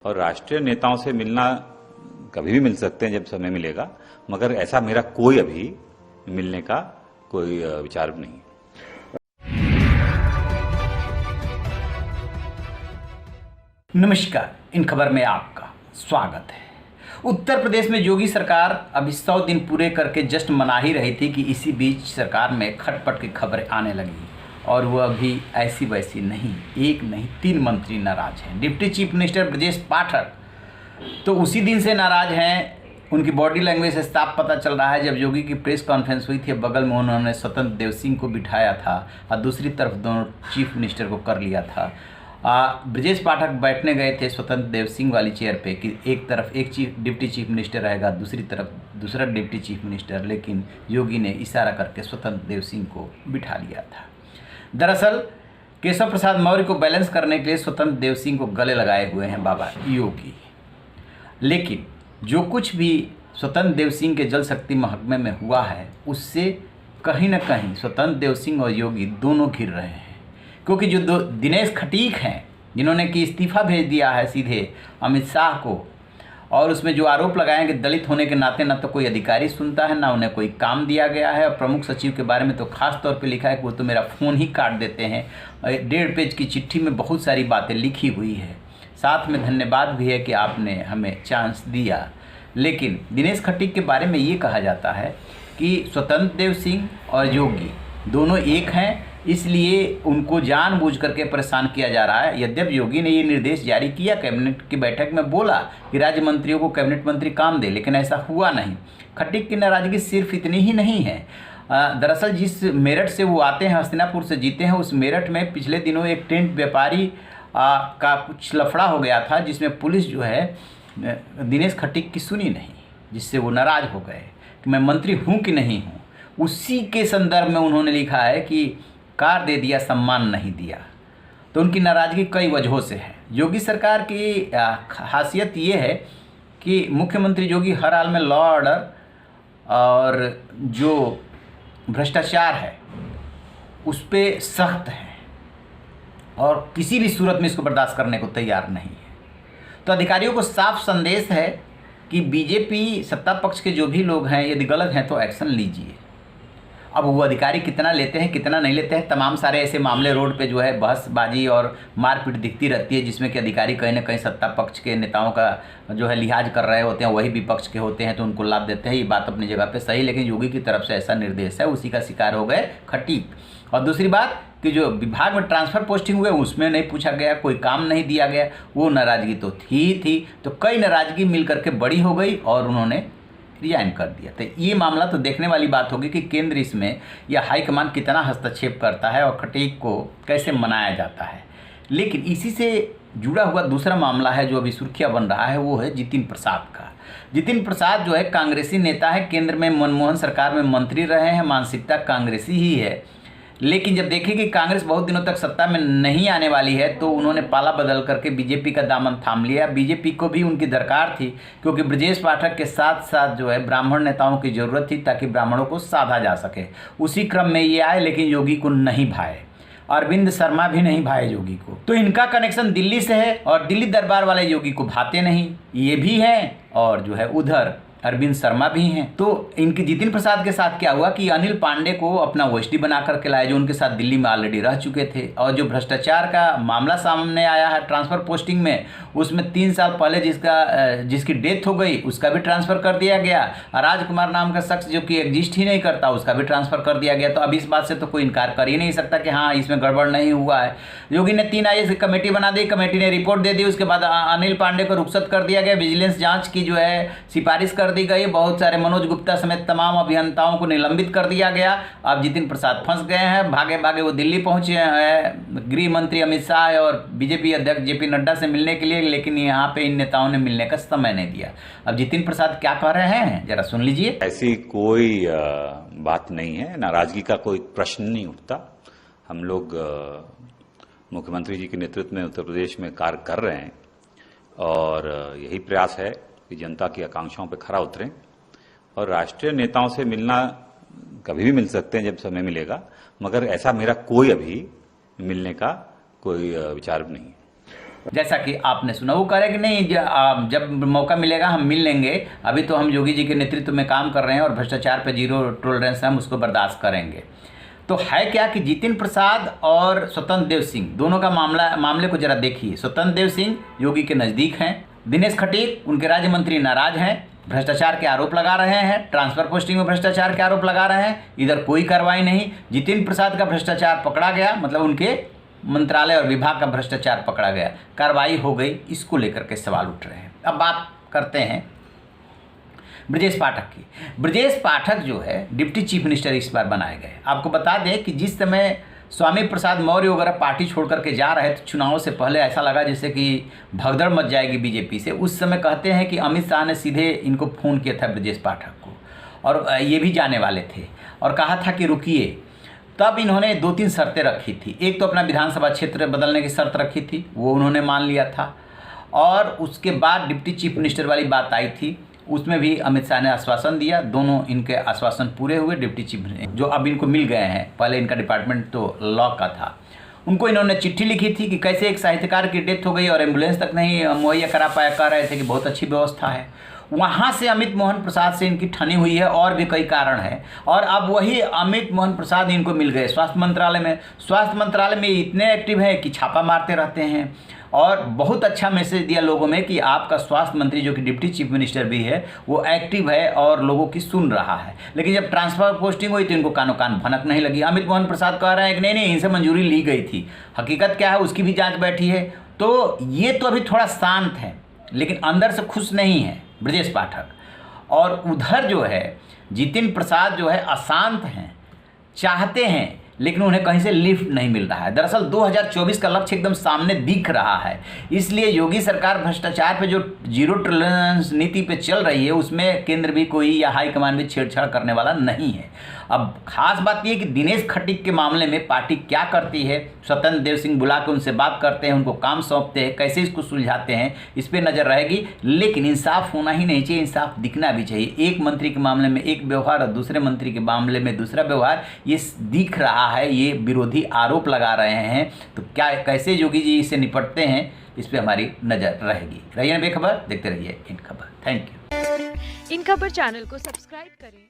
और राष्ट्रीय नेताओं से मिलना कभी भी मिल सकते हैं जब समय मिलेगा, मगर ऐसा मेरा कोई अभी मिलने का कोई विचार नहीं है। नमस्कार, इन खबर में आपका स्वागत है। उत्तर प्रदेश में योगी सरकार अभी 100 दिन पूरे करके जस्ट मना ही रही थी कि इसी बीच सरकार में खटपट की खबरें आने लगी और वह अभी ऐसी वैसी नहीं, एक नहीं 3 मंत्री नाराज हैं। Deputy chief minister Brajesh Pathak तो उसी दिन से नाराज हैं। उनकी बॉडी लैंग्वेज से साफ पता चल रहा है। जब योगी की प्रेस कॉन्फ्रेंस हुई थी, बगल में उन्होंने स्वतंत्र देव सिंह को बिठाया था और दूसरी तरफ दोनों चीफ मिनिस्टर को कर लिया था। ब्रजेश पाठक बैठने गए थे स्वतंत्र देव सिंह वाली चेयर पे कि एक तरफ एक डिप्टी चीफ मिनिस्टर रहेगा, दूसरी तरफ दूसरा डिप्टी चीफ मिनिस्टर, लेकिन योगी ने इशारा करके स्वतंत्र देव सिंह को बिठा लिया था। दरअसल केशव प्रसाद मौर्य को बैलेंस करने के लिए स्वतंत्र देव सिंह को गले लगाए हुए हैं बाबा योगी। लेकिन जो कुछ भी स्वतंत्र देव सिंह के जल शक्ति महकमे में हुआ है, उससे कहीं ना कहीं स्वतंत्र देव सिंह और योगी दोनों घिर रहे हैं। क्योंकि जो दिनेश खटीक हैं, जिन्होंने कि इस्तीफा भेज दिया है सीधे अमित शाह को, और उसमें जो आरोप लगाए कि दलित होने के नाते ना तो कोई अधिकारी सुनता है, ना उन्हें कोई काम दिया गया है। और प्रमुख सचिव के बारे में तो खास तौर पे लिखा है कि वो तो मेरा फ़ोन ही काट देते हैं। 1.5 पेज की चिट्ठी में बहुत सारी बातें लिखी हुई है, साथ में धन्यवाद भी है कि आपने हमें चांस दिया। लेकिन दिनेश खटीक के बारे में ये कहा जाता है कि स्वतंत्र देव सिंह और योगी दोनों एक हैं, इसलिए उनको जानबूझ करके परेशान किया जा रहा है। यद्यपि योगी ने ये निर्देश जारी किया, कैबिनेट की बैठक में बोला कि राज्य मंत्रियों को कैबिनेट मंत्री काम दे, लेकिन ऐसा हुआ नहीं। खटीक की नाराजगी सिर्फ इतनी ही नहीं है। दरअसल जिस मेरठ से वो आते हैं, हस्तिनापुर से जीते हैं, उस मेरठ में पिछले दिनों एक टेंट व्यापारी का कुछ लफड़ा हो गया था, जिसमें पुलिस जो है दिनेश खटीक की सुनी नहीं, जिससे वो नाराज़ हो गए कि मैं मंत्री हूँ कि नहीं हूँ। उसी के संदर्भ में उन्होंने लिखा है कि कार दे दिया, सम्मान नहीं दिया। तो उनकी नाराज़गी कई वजहों से है। योगी सरकार की खासियत ये है कि मुख्यमंत्री योगी हर हाल में लॉ ऑर्डर और जो भ्रष्टाचार है उस पर सख्त है और किसी भी सूरत में इसको बर्दाश्त करने को तैयार नहीं है। तो अधिकारियों को साफ संदेश है कि बीजेपी सत्ता पक्ष के जो भी लोग हैं, यदि गलत हैं तो एक्शन लीजिए। अब वो अधिकारी कितना लेते हैं कितना नहीं लेते हैं, तमाम सारे ऐसे मामले रोड पे जो है बहसबाजी और मारपीट दिखती रहती है, जिसमें कि अधिकारी कहीं ना कहीं सत्ता पक्ष के नेताओं का जो है लिहाज कर रहे होते हैं, वही विपक्ष के होते हैं तो उनको लाभ देते हैं। ये बात अपनी जगह पे सही, लेकिन योगी की तरफ से ऐसा निर्देश है, उसी का शिकार हो गए खटीक। और दूसरी बात कि जो विभाग में ट्रांसफ़र पोस्टिंग हुए उसमें नहीं पूछा गया, कोई काम नहीं दिया गया, वो नाराज़गी तो थी। तो कई नाराज़गी मिल करके बड़ी हो गई और उन्होंने रिजाइन कर दिया। तो ये मामला तो देखने वाली बात होगी कि केंद्र इसमें या हाईकमान कितना हस्तक्षेप करता है और खटीक को कैसे मनाया जाता है। लेकिन इसी से जुड़ा हुआ दूसरा मामला है जो अभी सुर्खियाँ बन रहा है, वो है जितिन प्रसाद का। जितिन प्रसाद जो है कांग्रेसी नेता है, केंद्र में मनमोहन सरकार में मंत्री रहे हैं, मानसिकता कांग्रेसी ही है। लेकिन जब देखें कि कांग्रेस बहुत दिनों तक सत्ता में नहीं आने वाली है, तो उन्होंने पाला बदल करके बीजेपी का दामन थाम लिया। बीजेपी को भी उनकी दरकार थी, क्योंकि ब्रजेश पाठक के साथ साथ जो है ब्राह्मण नेताओं की ज़रूरत थी ताकि ब्राह्मणों को साधा जा सके। उसी क्रम में ये आए, लेकिन योगी को नहीं भाए। अरविंद शर्मा भी नहीं भाए योगी को। तो इनका कनेक्शन दिल्ली से है और दिल्ली दरबार वाले योगी को भाते नहीं, ये भी हैं। और जो है उधर अरविंद शर्मा भी हैं। तो इनकी जितिन प्रसाद के साथ क्या हुआ कि अनिल पांडे को अपना ओएसडी बना करके लाए, जो उनके साथ दिल्ली में ऑलरेडी रह चुके थे। और जो भ्रष्टाचार का मामला सामने आया है ट्रांसफ़र पोस्टिंग में, उसमें 3 साल पहले जिसकी डेथ हो गई उसका भी ट्रांसफ़र कर दिया गया। राजकुमार नाम का शख्स जो कि एग्जिस्ट ही नहीं करता, उसका भी ट्रांसफ़र कर दिया गया। तो अब इस बात से तो कोई इनकार कर ही नहीं सकता कि हाँ इसमें गड़बड़ नहीं हुआ है। योगी ने 3 IAS की कमेटी बना दी, कमेटी ने रिपोर्ट दे दी। उसके बाद अनिल पांडे को रुखसत कर दिया गया, विजिलेंस जाँच की जो है सिफारिश कर दी गई। बहुत सारे मनोज गुप्ता समेत तमाम अभियंताओं को निलंबित कर दिया गया। अब जितिन प्रसाद फंस गए हैं, भागे भागे वो दिल्ली पहुंचे हैं गृह मंत्री अमित शाह और बीजेपी अध्यक्ष JP नड्डा से मिलने के लिए, लेकिन यहाँ पे इन नेताओं ने मिलने का समय नहीं दिया। अब जितिन प्रसाद क्या कह रहे हैं जरा सुन लीजिए। ऐसी कोई बात नहीं है, नाराजगी का कोई प्रश्न नहीं उठता। हम लोग मुख्यमंत्री जी के नेतृत्व में उत्तर प्रदेश में कार्य कर रहे हैं और यही प्रयास है कि जनता की आकांक्षाओं पर खरा उतरें। और राष्ट्रीय नेताओं से मिलना कभी भी मिल सकते हैं जब समय मिलेगा, मगर ऐसा मेरा कोई अभी मिलने का कोई विचार नहीं है। जैसा कि आपने सुना, वो कह रहे कि नहीं जब मौका मिलेगा हम मिल लेंगे, अभी तो हम योगी जी के नेतृत्व में काम कर रहे हैं और भ्रष्टाचार पे जीरो टॉलरेंस है, हम उसको बर्दाश्त करेंगे। तो है क्या कि जितिन प्रसाद और स्वतंत्र देव सिंह दोनों का मामले को जरा देखिए। स्वतंत्र देव सिंह योगी के नज़दीक हैं, दिनेश खटीक उनके राज्य मंत्री नाराज हैं, भ्रष्टाचार के आरोप लगा रहे हैं, ट्रांसफर पोस्टिंग में भ्रष्टाचार के आरोप लगा रहे हैं, इधर कोई कार्रवाई नहीं। जितिन प्रसाद का भ्रष्टाचार पकड़ा गया, मतलब उनके मंत्रालय और विभाग का भ्रष्टाचार पकड़ा गया, कार्रवाई हो गई, इसको लेकर के सवाल उठ रहे हैं। अब बात करते हैं ब्रजेश पाठक की। ब्रजेश पाठक जो है डिप्टी चीफ मिनिस्टर इस बार बनाए गए। आपको बता दें कि जिस समय स्वामी प्रसाद मौर्य वगैरह पार्टी छोड़ करके जा रहे थे चुनाव से पहले, ऐसा लगा जैसे कि भगदड़ मच जाएगी बीजेपी से। उस समय कहते हैं कि अमित शाह ने सीधे इनको फ़ोन किया था ब्रजेश पाठक को, और ये भी जाने वाले थे, और कहा था कि रुकिए। तब इन्होंने 2-3 शर्तें रखी थी। एक तो अपना विधानसभा क्षेत्र बदलने की शर्त रखी थी, वो उन्होंने मान लिया था, और उसके बाद डिप्टी चीफ मिनिस्टर वाली बात आई थी, उसमें भी अमित शाह ने आश्वासन दिया। दोनों इनके आश्वासन पूरे हुए। डिप्टी चीफ जो अब इनको मिल गए हैं, पहले इनका डिपार्टमेंट तो लॉ का था, उनको इन्होंने चिट्ठी लिखी थी कि कैसे एक साहित्यकार की डेथ हो गई और एम्बुलेंस तक नहीं मुहैया करा पाया, कह रहे थे कि बहुत अच्छी व्यवस्था है। वहाँ से अमित मोहन प्रसाद से इनकी ठनी हुई है, और भी कई कारण हैं, और अब वही अमित मोहन प्रसाद इनको मिल गए स्वास्थ्य मंत्रालय में। स्वास्थ्य मंत्रालय में इतने एक्टिव हैं कि छापा मारते रहते हैं, और बहुत अच्छा मैसेज दिया लोगों में कि आपका स्वास्थ्य मंत्री जो कि डिप्टी चीफ मिनिस्टर भी है वो एक्टिव है और लोगों की सुन रहा है। लेकिन जब ट्रांसफर पोस्टिंग हुई तो इनको कानो कान भनक नहीं लगी। अमित मोहन प्रसाद कह रहे हैं कि नहीं इनसे मंजूरी ली गई थी, हकीकत क्या है उसकी भी जांच बैठी है। तो ये तो अभी थोड़ा शांत है, लेकिन अंदर से खुश नहीं है ब्रजेश पाठक। और उधर जो है जितिन प्रसाद जो है अशांत हैं, चाहते हैं लेकिन उन्हें कहीं से लिफ्ट नहीं मिल रहा है। दरअसल 2024 का लक्ष्य एकदम सामने दिख रहा है, इसलिए योगी सरकार भ्रष्टाचार पे जो जीरो टॉलरेंस नीति पे चल रही है उसमें केंद्र भी कोई या हाईकमान भी छेड़छाड़ करने वाला नहीं है। अब खास बात यह कि दिनेश खटीक के मामले में पार्टी क्या करती है, स्वतंत्र देव सिंह बुला के उनसे बात करते हैं, उनको काम सौंपते हैं, कैसे इसको सुलझाते हैं, इस पर नज़र रहेगी। लेकिन इंसाफ होना ही नहीं चाहिए, इंसाफ दिखना भी चाहिए। एक मंत्री के मामले में एक व्यवहार और दूसरे मंत्री के मामले में दूसरा व्यवहार, ये दिख रहा है, ये विरोधी आरोप लगा रहे हैं। तो क्या कैसे योगी जी इससे निपटते हैं, इस पर हमारी नज़र रहेगी। रहिए बेखबर, देखते रहिए इन खबर। Thank you. इन खबर चैनल को सब्सक्राइब करें।